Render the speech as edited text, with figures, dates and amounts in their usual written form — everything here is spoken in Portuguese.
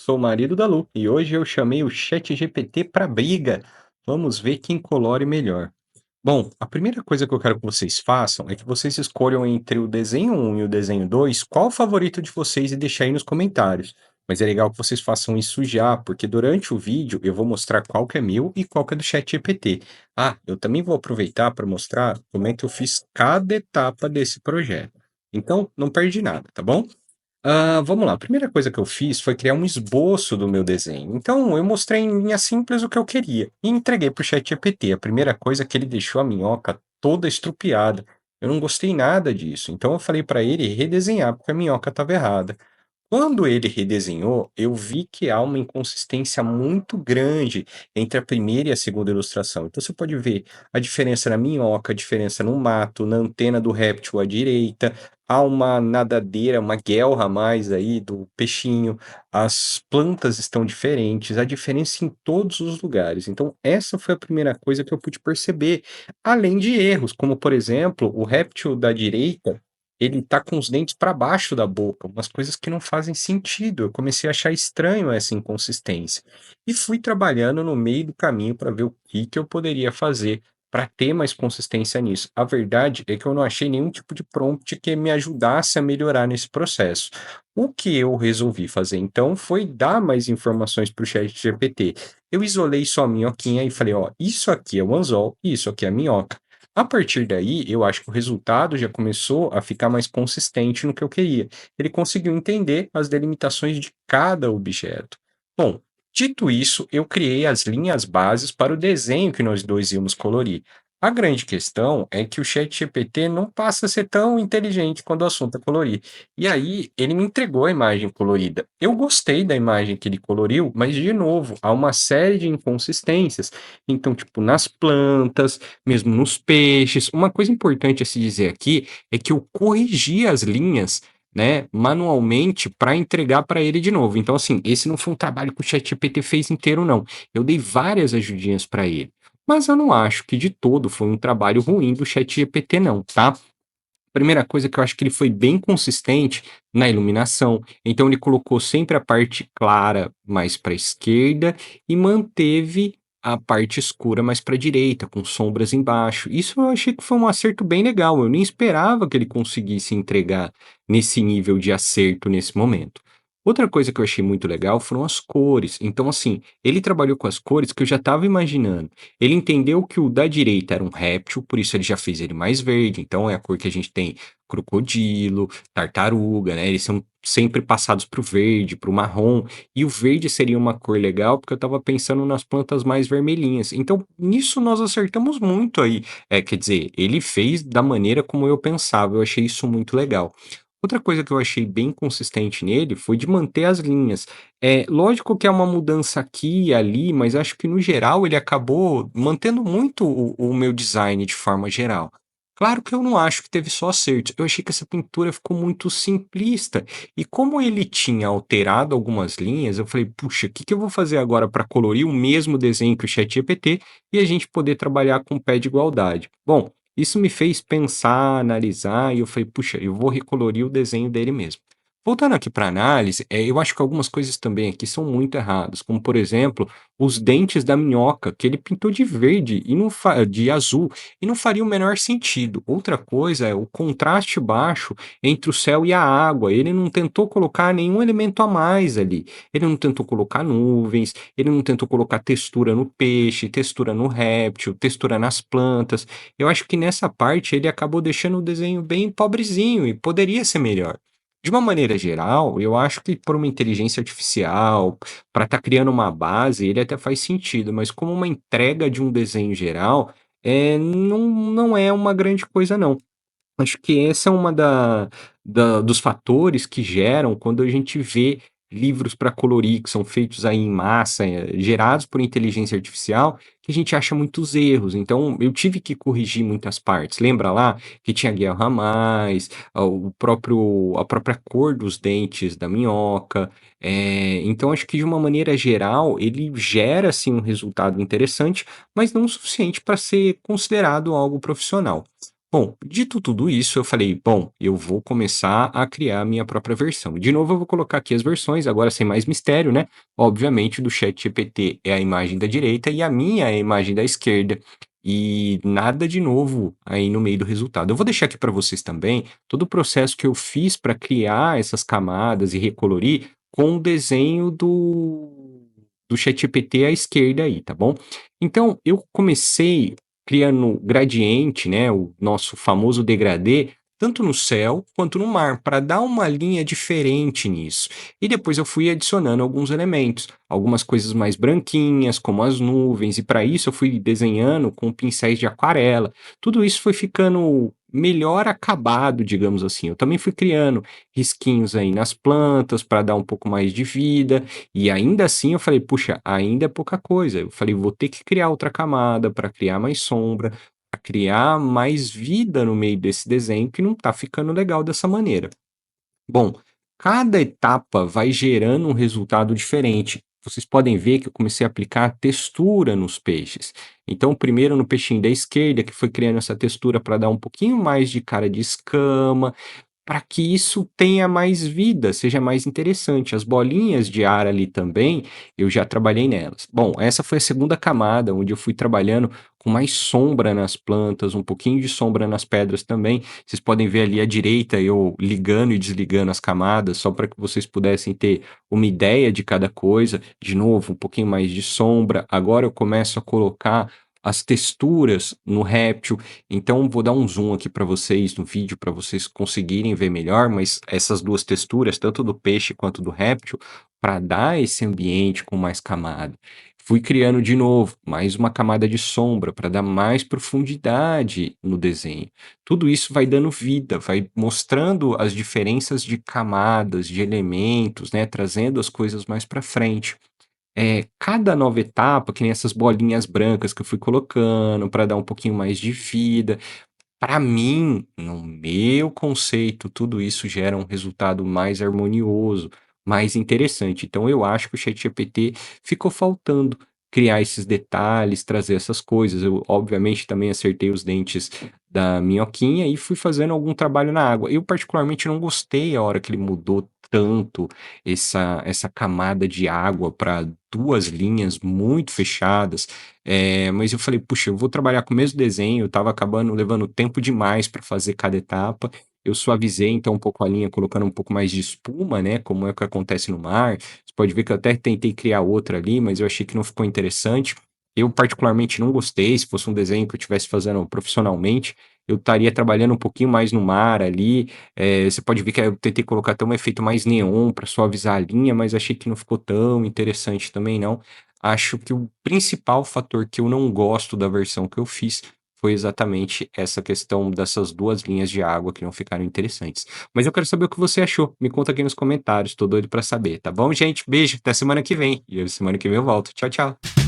sou o marido da Lu e hoje eu chamei o ChatGPT para briga. Vamos ver quem colore melhor. Bom, a primeira coisa que eu quero que vocês façam é que vocês escolham entre o desenho um e o desenho 2 qual o favorito de vocês e deixar aí nos comentários. Mas é legal que vocês façam isso já, porque durante o vídeo eu vou mostrar qual que é meu e qual que é do ChatGPT. Ah, eu também vou aproveitar para mostrar como é que eu fiz cada etapa desse projeto. Então, não perde nada, tá bom? Vamos lá. A primeira coisa que eu fiz foi criar um esboço do meu desenho. Então, eu mostrei em linha simples o que eu queria e entreguei para o ChatGPT. A primeira coisa é que ele deixou a minhoca toda estrupiada. Eu não gostei nada disso. Então, eu falei para ele redesenhar, porque a minhoca estava errada. Quando ele redesenhou, eu vi que há uma inconsistência muito grande entre a primeira e a segunda ilustração. Então você pode ver a diferença na minhoca, a diferença no mato, na antena do réptil à direita, há uma nadadeira, uma guelra a mais aí do peixinho, as plantas estão diferentes, a diferença em todos os lugares. Então essa foi a primeira coisa que eu pude perceber, além de erros, como por exemplo, o réptil da direita ele tá com os dentes para baixo da boca, umas coisas que não fazem sentido. Eu comecei a achar estranho essa inconsistência. E fui trabalhando no meio do caminho para ver o que que eu poderia fazer para ter mais consistência nisso. A verdade é que eu não achei nenhum tipo de prompt que me ajudasse a melhorar nesse processo. O que eu resolvi fazer então foi dar mais informações para o ChatGPT. Eu isolei só a minhoquinha e falei, ó, isso aqui é o anzol e isso aqui é a minhoca. A partir daí, eu acho que o resultado já começou a ficar mais consistente no que eu queria. Ele conseguiu entender as delimitações de cada objeto. Bom, dito isso, eu criei as linhas bases para o desenho que nós dois íamos colorir. A grande questão é que o ChatGPT não passa a ser tão inteligente quando o assunto é colorir. E aí, ele me entregou a imagem colorida. Eu gostei da imagem que ele coloriu, mas, de novo, há uma série de inconsistências. Então, tipo, nas plantas, mesmo nos peixes. Uma coisa importante a se dizer aqui é que eu corrigi as linhas, né, manualmente para entregar para ele de novo. Então, assim, esse não foi um trabalho que o ChatGPT fez inteiro, não. Eu dei várias ajudinhas para ele. Mas eu não acho que de todo foi um trabalho ruim do ChatGPT, não, tá? Primeira coisa que eu acho que ele foi bem consistente na iluminação. Então ele colocou sempre a parte clara mais para a esquerda e manteve a parte escura mais para a direita, com sombras embaixo. Isso eu achei que foi um acerto bem legal. Eu nem esperava que ele conseguisse entregar nesse nível de acerto nesse momento. Outra coisa que eu achei muito legal foram as cores. Então, assim, ele trabalhou com as cores que eu já estava imaginando. Ele entendeu que o da direita era um réptil, por isso ele já fez ele mais verde. Então é a cor que a gente tem crocodilo, tartaruga, né? Eles são sempre passados para o verde, para o marrom. E o verde seria uma cor legal, porque eu estava pensando nas plantas mais vermelhinhas. Então, nisso nós acertamos muito aí. Quer dizer, ele fez da maneira como eu pensava. Eu achei isso muito legal. Outra coisa que eu achei bem consistente nele foi de manter as linhas. É lógico que é uma mudança aqui e ali, mas acho que no geral ele acabou mantendo muito o meu design de forma geral. Claro que eu não acho que teve só acertos. Eu achei que essa pintura ficou muito simplista. E como ele tinha alterado algumas linhas, eu falei, puxa, o que que eu vou fazer agora para colorir o mesmo desenho que o ChatGPT e a gente poder trabalhar com pé de igualdade? Bom, isso me fez pensar, analisar, e eu falei, puxa, eu vou recolorir o desenho dele mesmo. Voltando aqui para a análise, eu acho que algumas coisas também aqui são muito erradas, como por exemplo, os dentes da minhoca, que ele pintou de verde e não de azul, e não faria o menor sentido. Outra coisa é o contraste baixo entre o céu e a água. Ele não tentou colocar nenhum elemento a mais ali. Ele não tentou colocar nuvens, ele não tentou colocar textura no peixe, textura no réptil, textura nas plantas. Eu acho que nessa parte ele acabou deixando o desenho bem pobrezinho e poderia ser melhor. De uma maneira geral, eu acho que por uma inteligência artificial, para estar criando uma base, ele até faz sentido, mas como uma entrega de um desenho geral, não é uma grande coisa, não. Acho que essa é uma dos fatores que geram quando a gente vê livros para colorir que são feitos aí em massa, gerados por inteligência artificial, que a gente acha muitos erros. Então, eu tive que corrigir muitas partes. Lembra lá que tinha guerra a mais, a própria cor dos dentes da minhoca. Então, acho que de uma maneira geral, ele gera assim um resultado interessante, mas não o suficiente para ser considerado algo profissional. Bom, dito tudo isso, eu falei: "Bom, eu vou começar a criar a minha própria versão". De novo, eu vou colocar aqui as versões, agora sem mais mistério, né. Obviamente, o do ChatGPT é a imagem da direita e a minha é a imagem da esquerda, e nada de novo aí no meio do resultado. Eu vou deixar aqui para vocês também todo o processo que eu fiz para criar essas camadas e recolorir com o desenho do ChatGPT à esquerda aí, tá bom? Então, eu comecei criando gradiente, né, o nosso famoso degradê, tanto no céu quanto no mar, para dar uma linha diferente nisso. E depois eu fui adicionando alguns elementos, algumas coisas mais branquinhas, como as nuvens, e para isso eu fui desenhando com pincéis de aquarela. Tudo isso foi ficando melhor acabado, digamos assim. Eu também fui criando risquinhos aí nas plantas para dar um pouco mais de vida, e ainda assim eu falei: "Puxa, ainda é pouca coisa". Eu falei: "Vou ter que criar outra camada para criar mais sombra, pra criar mais vida no meio desse desenho que não tá ficando legal dessa maneira". Bom, cada etapa vai gerando um resultado diferente. Vocês podem ver que eu comecei a aplicar textura nos peixes. Então, primeiro no peixinho da esquerda, que foi criando essa textura para dar um pouquinho mais de cara de escama, para que isso tenha mais vida, seja mais interessante. As bolinhas de ar ali também, eu já trabalhei nelas. Bom, essa foi a segunda camada, onde eu fui trabalhando com mais sombra nas plantas, um pouquinho de sombra nas pedras também. Vocês podem ver ali à direita eu ligando e desligando as camadas, só para que vocês pudessem ter uma ideia de cada coisa. De novo, um pouquinho mais de sombra. Agora eu começo a colocar as texturas no réptil. Então, vou dar um zoom aqui para vocês no vídeo, para vocês conseguirem ver melhor, mas essas duas texturas, tanto do peixe quanto do réptil, para dar esse ambiente com mais camada. Fui criando de novo mais uma camada de sombra para dar mais profundidade no desenho. Tudo isso vai dando vida, vai mostrando as diferenças de camadas, de elementos, né, trazendo as coisas mais para frente. Cada nova etapa, que nem essas bolinhas brancas que eu fui colocando para dar um pouquinho mais de vida, para mim, no meu conceito, tudo isso gera um resultado mais harmonioso, mais interessante. Então eu acho que o ChatGPT ficou faltando criar esses detalhes, trazer essas coisas. Eu, obviamente, também acertei os dentes da minhoquinha e fui fazendo algum trabalho na água. Eu particularmente não gostei a hora que ele mudou tanto essa camada de água para 2 linhas muito fechadas. Mas eu falei: "Puxa, eu vou trabalhar com o mesmo desenho", eu estava acabando levando tempo demais para fazer cada etapa. Eu suavizei, então, um pouco a linha, colocando um pouco mais de espuma, né, como é o que acontece no mar. Você pode ver que eu até tentei criar outra ali, mas eu achei que não ficou interessante. Eu particularmente não gostei, se fosse um desenho que eu estivesse fazendo profissionalmente, eu estaria trabalhando um pouquinho mais no mar ali. Você pode ver que eu tentei colocar até um efeito mais neon para suavizar a linha, mas achei que não ficou tão interessante também não. Acho que o principal fator que eu não gosto da versão que eu fiz foi exatamente essa questão dessas 2 linhas de água que não ficaram interessantes. Mas eu quero saber o que você achou. Me conta aqui nos comentários, tô doido pra saber, tá bom, gente? Beijo, até semana que vem. E semana que vem eu volto. Tchau, tchau.